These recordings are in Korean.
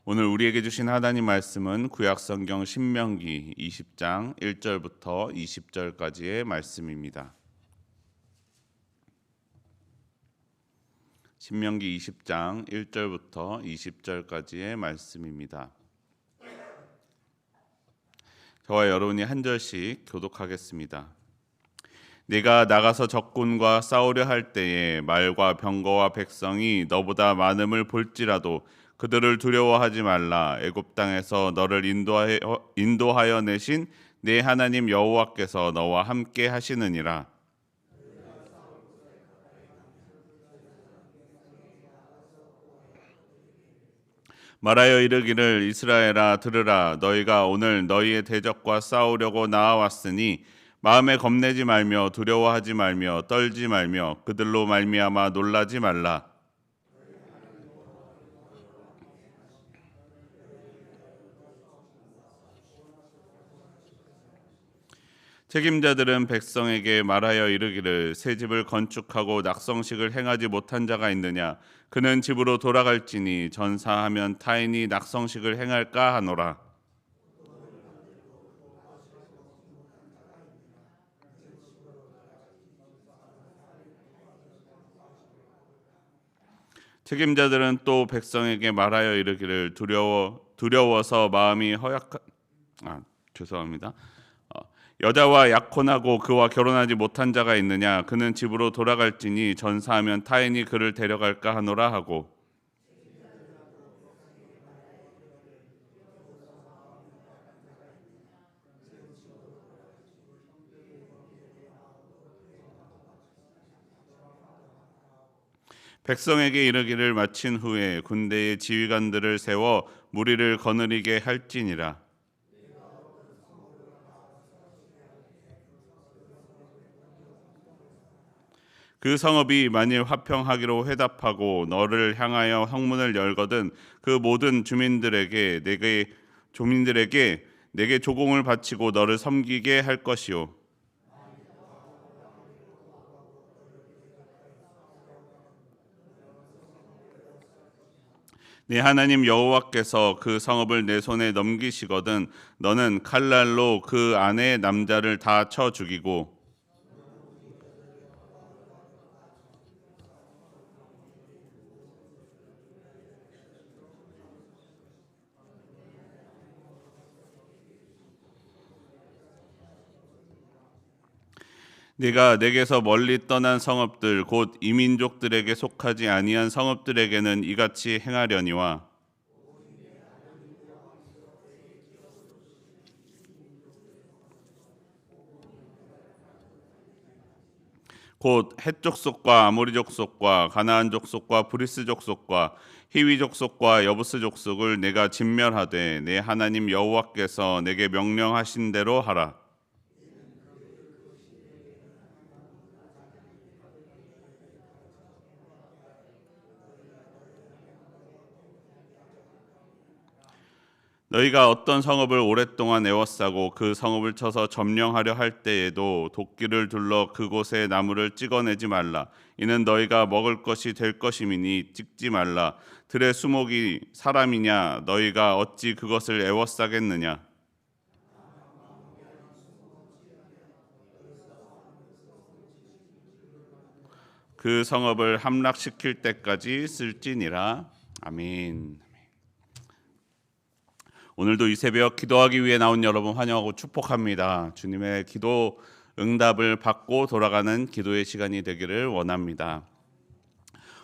오늘 우리에게 주신 하나님 말씀은 구약성경 신명기 20장 1절부터 20절까지의 말씀입니다. 신명기 20장 1절부터 20절까지의 말씀입니다. 저와 여러분이 한 절씩 교독하겠습니다. 네가 나가서 적군과 싸우려 할 때에 말과 병거와 백성이 너보다 많음을 볼지라도 그들을 두려워하지 말라. 애굽 땅에서 너를 인도하여 내신 네 하나님 여호와께서 너와 함께 하시느니라. 말하여 이르기를 이스라엘아 들으라. 너희가 오늘 너희의 대적과 싸우려고 나아왔으니 마음에 겁내지 말며 두려워하지 말며 떨지 말며 그들로 말미암아 놀라지 말라. 책임자들은 백성에게 말하여 이르기를 새 집을 건축하고 낙성식을 행하지 못한 자가 있느냐. 그는 집으로 돌아갈지니 전사하면 타인이 낙성식을 행할까 하노라. 책임자들은 또 백성에게 말하여 이르기를 두려워서 마음이 죄송합니다. 여자와 약혼하고 그와 결혼하지 못한 자가 있느냐. 그는 집으로 돌아갈지니 전사하면 타인이 그를 데려갈까 하노라 하고, 백성에게 이르기를 마친 후에 군대의 지휘관들을 세워 무리를 거느리게 할지니라. 그 성읍이 만일 화평하기로 회답하고 너를 향하여 성문을 열거든 그 모든 주민들에게 내게 조공을 바치고 너를 섬기게 할 것이요. 네 하나님 여호와께서 그 성읍을 내 손에 넘기시거든 너는 칼날로 그 안에 남자를 다 쳐 죽이고 네가 내게서 멀리 떠난 성읍들 곧 이민족들에게 속하지 아니한 성읍들에게는 이같이 행하려니와 곧 헷 족속과 아모리 족속과 가나안 족속과 브리스 족속과 히위 족속과 여부스 족속을 내가 진멸하되 내 하나님 여호와께서 내게 명령하신 대로 하라. 너희가 어떤 성읍을 오랫동안 애워싸고 그 성읍을 쳐서 점령하려 할 때에도 도끼를 둘러 그곳에 나무를 찍어내지 말라. 이는 너희가 먹을 것이 될 것임이니 찍지 말라. 들의 수목이 사람이냐 너희가 어찌 그것을 애워싸겠느냐. 그 성읍을 함락시킬 때까지 쓸지니라. 아멘. 오늘도 이 새벽 기도하기 위해 나온 여러분 환영하고 축복합니다. 주님의 기도 응답을 받고 돌아가는 기도의 시간이 되기를 원합니다.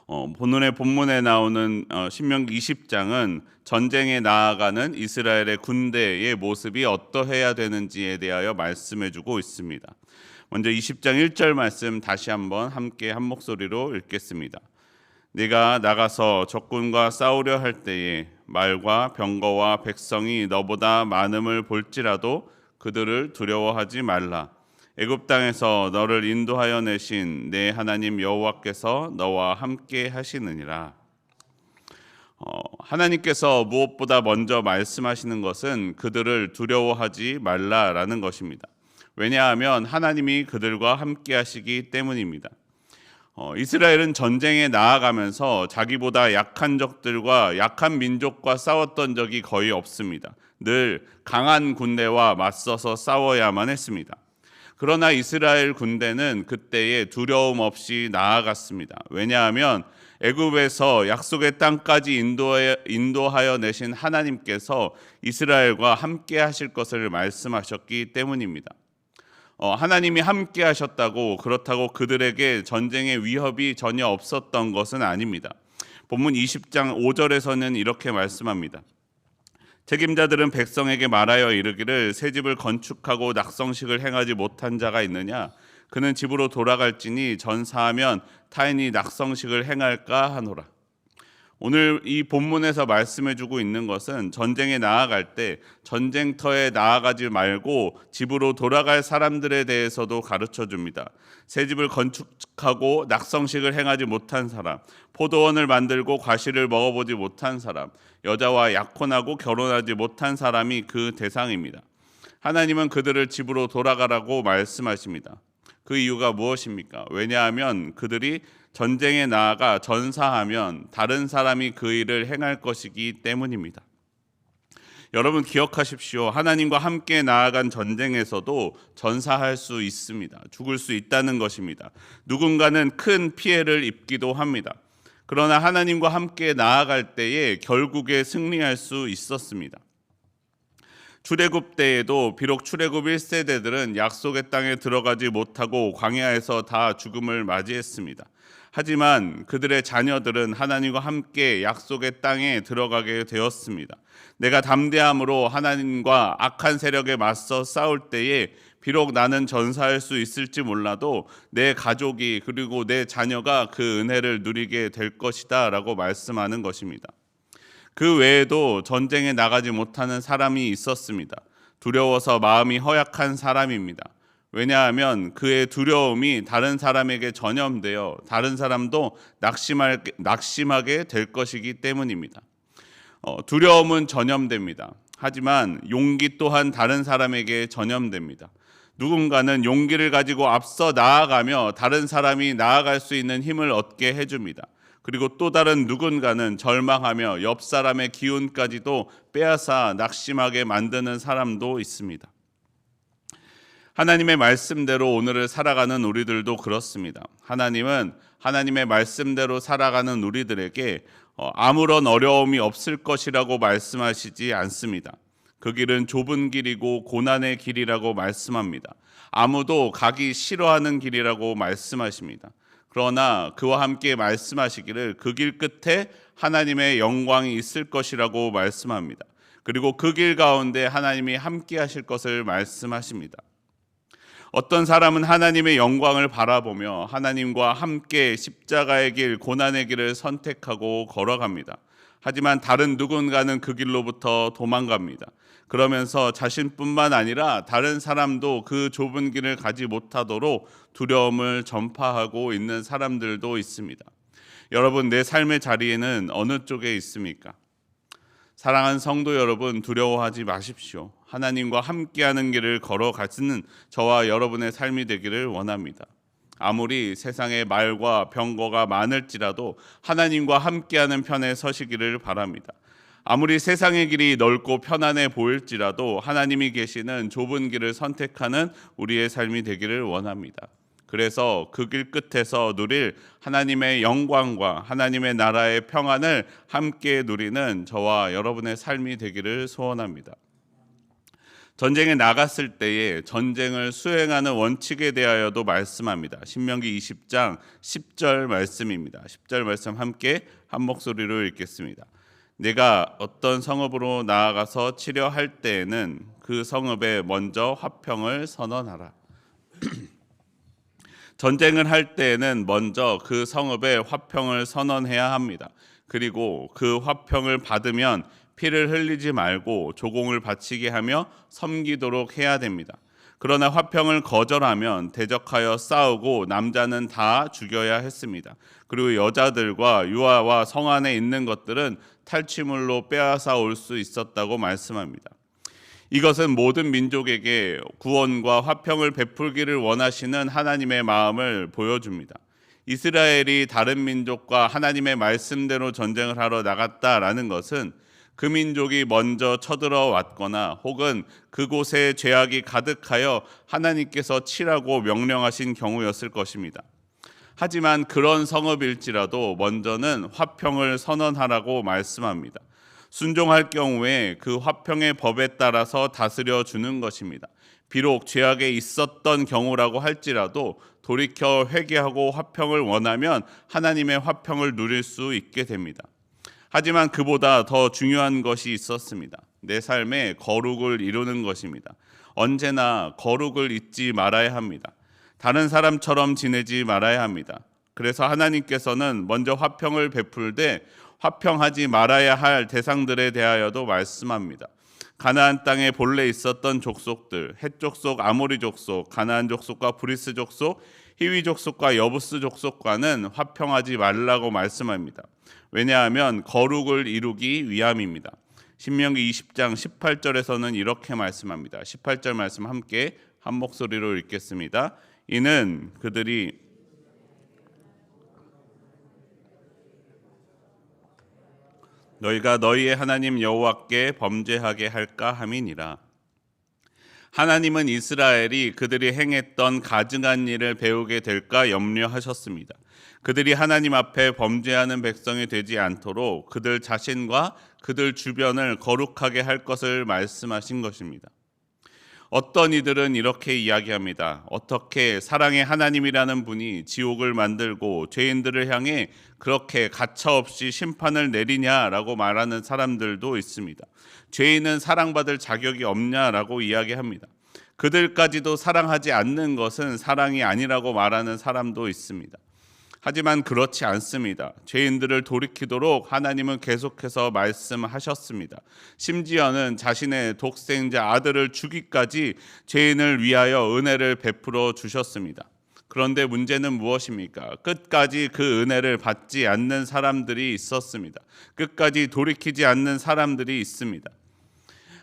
오늘의 본문에 나오는 신명기 20장은 전쟁에 나아가는 이스라엘의 군대의 모습이 어떠해야 되는지에 대하여 말씀해주고 있습니다. 먼저 20장 1절 말씀 다시 한번 함께 한 목소리로 읽겠습니다. 네가 나가서 적군과 싸우려 할 때에 말과 병거와 백성이 너보다 많음을 볼지라도 그들을 두려워하지 말라. 애굽 땅에서 너를 인도하여 내신 내 하나님 여호와께서 너와 함께 하시느니라. 하나님께서 무엇보다 먼저 말씀하시는 것은 그들을 두려워하지 말라라는 것입니다. 왜냐하면 하나님이 그들과 함께 하시기 때문입니다. 이스라엘은 전쟁에 나아가면서 자기보다 약한 적들과 약한 민족과 싸웠던 적이 거의 없습니다. 늘 강한 군대와 맞서서 싸워야만 했습니다. 그러나 이스라엘 군대는 그때에 두려움 없이 나아갔습니다. 왜냐하면 애굽에서 약속의 땅까지 인도하여 내신 하나님께서 이스라엘과 함께 하실 것을 말씀하셨기 때문입니다. 하나님이 함께 하셨다고 그렇다고 그들에게 전쟁의 위협이 전혀 없었던 것은 아닙니다. 본문 20장 5절에서는 이렇게 말씀합니다. 책임자들은 백성에게 말하여 이르기를 새 집을 건축하고 낙성식을 행하지 못한 자가 있느냐? 그는 집으로 돌아갈지니 전사하면 타인이 낙성식을 행할까 하노라. 오늘 이 본문에서 말씀해주고 있는 것은 전쟁에 나아갈 때 전쟁터에 나아가지 말고 집으로 돌아갈 사람들에 대해서도 가르쳐 줍니다. 새 집을 건축하고 낙성식을 행하지 못한 사람, 포도원을 만들고 과실을 먹어보지 못한 사람, 여자와 약혼하고 결혼하지 못한 사람이 그 대상입니다. 하나님은 그들을 집으로 돌아가라고 말씀하십니다. 그 이유가 무엇입니까? 왜냐하면 그들이 전쟁에 나아가 전사하면 다른 사람이 그 일을 행할 것이기 때문입니다. 여러분 기억하십시오. 하나님과 함께 나아간 전쟁에서도 전사할 수 있습니다. 죽을 수 있다는 것입니다. 누군가는 큰 피해를 입기도 합니다. 그러나 하나님과 함께 나아갈 때에 결국에 승리할 수 있었습니다. 출애굽 때에도 비록 출애굽 1세대들은 약속의 땅에 들어가지 못하고 광야에서 다 죽음을 맞이했습니다. 하지만 그들의 자녀들은 하나님과 함께 약속의 땅에 들어가게 되었습니다. 내가 담대함으로 하나님과 악한 세력에 맞서 싸울 때에 비록 나는 전사할 수 있을지 몰라도 내 가족이 그리고 내 자녀가 그 은혜를 누리게 될 것이다 라고 말씀하는 것입니다. 그 외에도 전쟁에 나가지 못하는 사람이 있었습니다. 두려워서 마음이 허약한 사람입니다. 왜냐하면 그의 두려움이 다른 사람에게 전염되어 다른 사람도 낙심하게 될 것이기 때문입니다. 두려움은 전염됩니다. 하지만 용기 또한 다른 사람에게 전염됩니다. 누군가는 용기를 가지고 앞서 나아가며 다른 사람이 나아갈 수 있는 힘을 얻게 해줍니다. 그리고 또 다른 누군가는 절망하며 옆 사람의 기운까지도 빼앗아 낙심하게 만드는 사람도 있습니다. 하나님의 말씀대로 오늘을 살아가는 우리들도 그렇습니다. 하나님은 하나님의 말씀대로 살아가는 우리들에게 아무런 어려움이 없을 것이라고 말씀하시지 않습니다. 그 길은 좁은 길이고 고난의 길이라고 말씀합니다. 아무도 가기 싫어하는 길이라고 말씀하십니다. 그러나 그와 함께 말씀하시기를 그 길 끝에 하나님의 영광이 있을 것이라고 말씀합니다. 그리고 그 길 가운데 하나님이 함께 하실 것을 말씀하십니다. 어떤 사람은 하나님의 영광을 바라보며 하나님과 함께 십자가의 길, 고난의 길을 선택하고 걸어갑니다. 하지만 다른 누군가는 그 길로부터 도망갑니다. 그러면서 자신뿐만 아니라 다른 사람도 그 좁은 길을 가지 못하도록 두려움을 전파하고 있는 사람들도 있습니다. 여러분, 내 삶의 자리에는 어느 쪽에 있습니까? 사랑하는 성도 여러분, 두려워하지 마십시오. 하나님과 함께하는 길을 걸어가시는 저와 여러분의 삶이 되기를 원합니다. 아무리 세상에 말과 병거가 많을지라도 하나님과 함께하는 편에 서시기를 바랍니다. 아무리 세상의 길이 넓고 편안해 보일지라도 하나님이 계시는 좁은 길을 선택하는 우리의 삶이 되기를 원합니다. 그래서 그 길 끝에서 누릴 하나님의 영광과 하나님의 나라의 평안을 함께 누리는 저와 여러분의 삶이 되기를 소원합니다. 전쟁에 나갔을 때에 전쟁을 수행하는 원칙에 대하여도 말씀합니다. 신명기 20장 10절 말씀입니다. 10절 말씀 함께 한 목소리로 읽겠습니다. 내가 어떤 성읍으로 나아가서 치려 할 때에는 그 성읍에 먼저 화평을 선언하라. 전쟁을 할 때에는 먼저 그 성읍에 화평을 선언해야 합니다. 그리고 그 화평을 받으면 피를 흘리지 말고 조공을 바치게 하며 섬기도록 해야 됩니다. 그러나 화평을 거절하면 대적하여 싸우고 남자는 다 죽여야 했습니다. 그리고 여자들과 유아와 성 안에 있는 것들은 탈취물로 빼앗아 올 수 있었다고 말씀합니다. 이것은 모든 민족에게 구원과 화평을 베풀기를 원하시는 하나님의 마음을 보여줍니다. 이스라엘이 다른 민족과 하나님의 말씀대로 전쟁을 하러 나갔다라는 것은 그 민족이 먼저 쳐들어왔거나 혹은 그곳에 죄악이 가득하여 하나님께서 치라고 명령하신 경우였을 것입니다. 하지만 그런 성읍일지라도 먼저는 화평을 선언하라고 말씀합니다. 순종할 경우에 그 화평의 법에 따라서 다스려 주는 것입니다. 비록 죄악에 있었던 경우라고 할지라도 돌이켜 회개하고 화평을 원하면 하나님의 화평을 누릴 수 있게 됩니다. 하지만 그보다 더 중요한 것이 있었습니다. 내 삶에 거룩을 이루는 것입니다. 언제나 거룩을 잊지 말아야 합니다. 다른 사람처럼 지내지 말아야 합니다. 그래서 하나님께서는 먼저 화평을 베풀되 화평하지 말아야 할 대상들에 대하여도 말씀합니다. 가나안 땅에 본래 있었던 족속들, 헷 족속, 아모리 족속, 가나안 족속과 브리스 족속, 히위 족속과 여부스 족속과는 화평하지 말라고 말씀합니다. 왜냐하면 거룩을 이루기 위함입니다. 신명기 20장 18절에서는 이렇게 말씀합니다. 18절 말씀 함께 한 목소리로 읽겠습니다. 이는 그들이 너희가 너희의 하나님 여호와께 범죄하게 할까 함이니라. 하나님은 이스라엘이 그들이 행했던 가증한 일을 배우게 될까 염려하셨습니다. 그들이 하나님 앞에 범죄하는 백성이 되지 않도록 그들 자신과 그들 주변을 거룩하게 할 것을 말씀하신 것입니다. 어떤 이들은 이렇게 이야기합니다. 어떻게 사랑의 하나님이라는 분이 지옥을 만들고 죄인들을 향해 그렇게 가차없이 심판을 내리냐라고 말하는 사람들도 있습니다. 죄인은 사랑받을 자격이 없냐라고 이야기합니다. 그들까지도 사랑하지 않는 것은 사랑이 아니라고 말하는 사람도 있습니다. 하지만 그렇지 않습니다. 죄인들을 돌이키도록 하나님은 계속해서 말씀하셨습니다. 심지어는 자신의 독생자 아들을 주기까지 죄인을 위하여 은혜를 베풀어 주셨습니다. 그런데 문제는 무엇입니까? 끝까지 그 은혜를 받지 않는 사람들이 있었습니다. 끝까지 돌이키지 않는 사람들이 있습니다.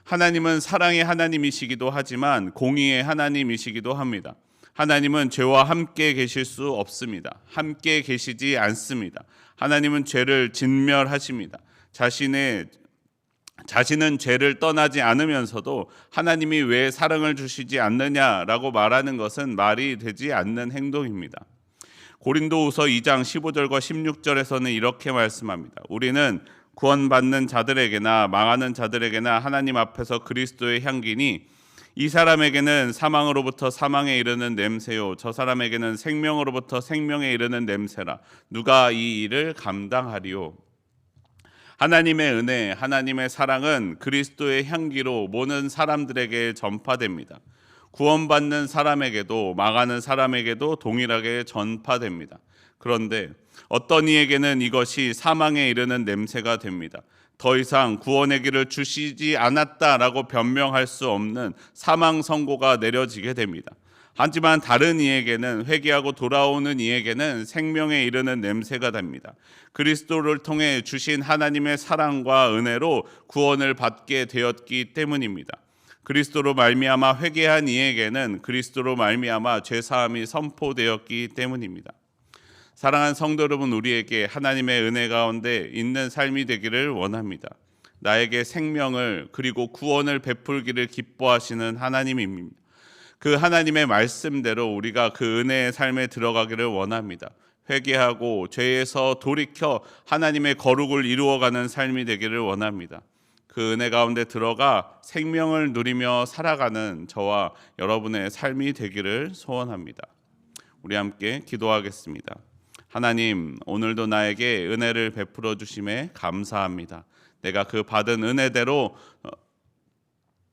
하나님은 사랑의 하나님이시기도 하지만 공의의 하나님이시기도 합니다. 하나님은 죄와 함께 계실 수 없습니다. 함께 계시지 않습니다. 하나님은 죄를 진멸하십니다. 자신은 죄를 떠나지 않으면서도 하나님이 왜 사랑을 주시지 않느냐라고 말하는 것은 말이 되지 않는 행동입니다. 고린도후서 2장 15절과 16절에서는 이렇게 말씀합니다. 우리는 구원받는 자들에게나 망하는 자들에게나 하나님 앞에서 그리스도의 향기니 이 사람에게는 사망으로부터 사망에 이르는 냄새요 저 사람에게는 생명으로부터 생명에 이르는 냄새라. 누가 이 일을 감당하리요? 하나님의 은혜, 하나님의 사랑은 그리스도의 향기로 모든 사람들에게 전파됩니다. 구원받는 사람에게도 망하는 사람에게도 동일하게 전파됩니다. 그런데 어떤 이에게는 이것이 사망에 이르는 냄새가 됩니다. 더 이상 구원의 길을 주시지 않았다라고 변명할 수 없는 사망 선고가 내려지게 됩니다. 하지만 다른 이에게는, 회개하고 돌아오는 이에게는 생명에 이르는 냄새가 됩니다. 그리스도를 통해 주신 하나님의 사랑과 은혜로 구원을 받게 되었기 때문입니다. 그리스도로 말미암아 회개한 이에게는 그리스도로 말미암아 죄사함이 선포되었기 때문입니다. 사랑하는 성도 여러분, 우리에게 하나님의 은혜 가운데 있는 삶이 되기를 원합니다. 나에게 생명을 그리고 구원을 베풀기를 기뻐하시는 하나님입니다. 그 하나님의 말씀대로 우리가 그 은혜의 삶에 들어가기를 원합니다. 회개하고 죄에서 돌이켜 하나님의 거룩을 이루어가는 삶이 되기를 원합니다. 그 은혜 가운데 들어가 생명을 누리며 살아가는 저와 여러분의 삶이 되기를 소원합니다. 우리 함께 기도하겠습니다. 하나님, 오늘도 나에게 은혜를 베풀어 주심에 감사합니다. 내가 그 받은 은혜대로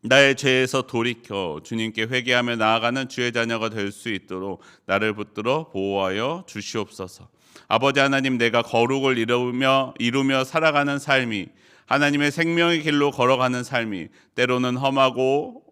나의 죄에서 돌이켜 주님께 회개하며 나아가는 주의 자녀가 될 수 있도록 나를 붙들어 보호하여 주시옵소서. 아버지 하나님, 내가 거룩을 이루며 살아가는 삶이, 하나님의 생명의 길로 걸어가는 삶이 때로는 험하고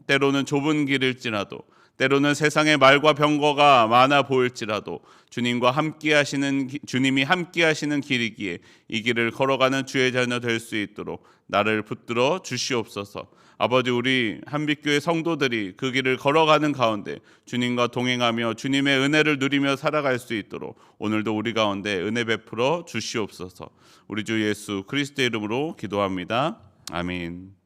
때로는 좁은 길일지라도, 때로는 세상의 말과 병거가 많아 보일지라도 주님이 함께 하시는 길이기에 이 길을 걸어가는 주의 자녀 될 수 있도록 나를 붙들어 주시옵소서. 아버지, 우리 한빛교회 성도들이 그 길을 걸어가는 가운데 주님과 동행하며 주님의 은혜를 누리며 살아갈 수 있도록 오늘도 우리 가운데 은혜 베풀어 주시옵소서. 우리 주 예수 그리스도의 이름으로 기도합니다. 아멘.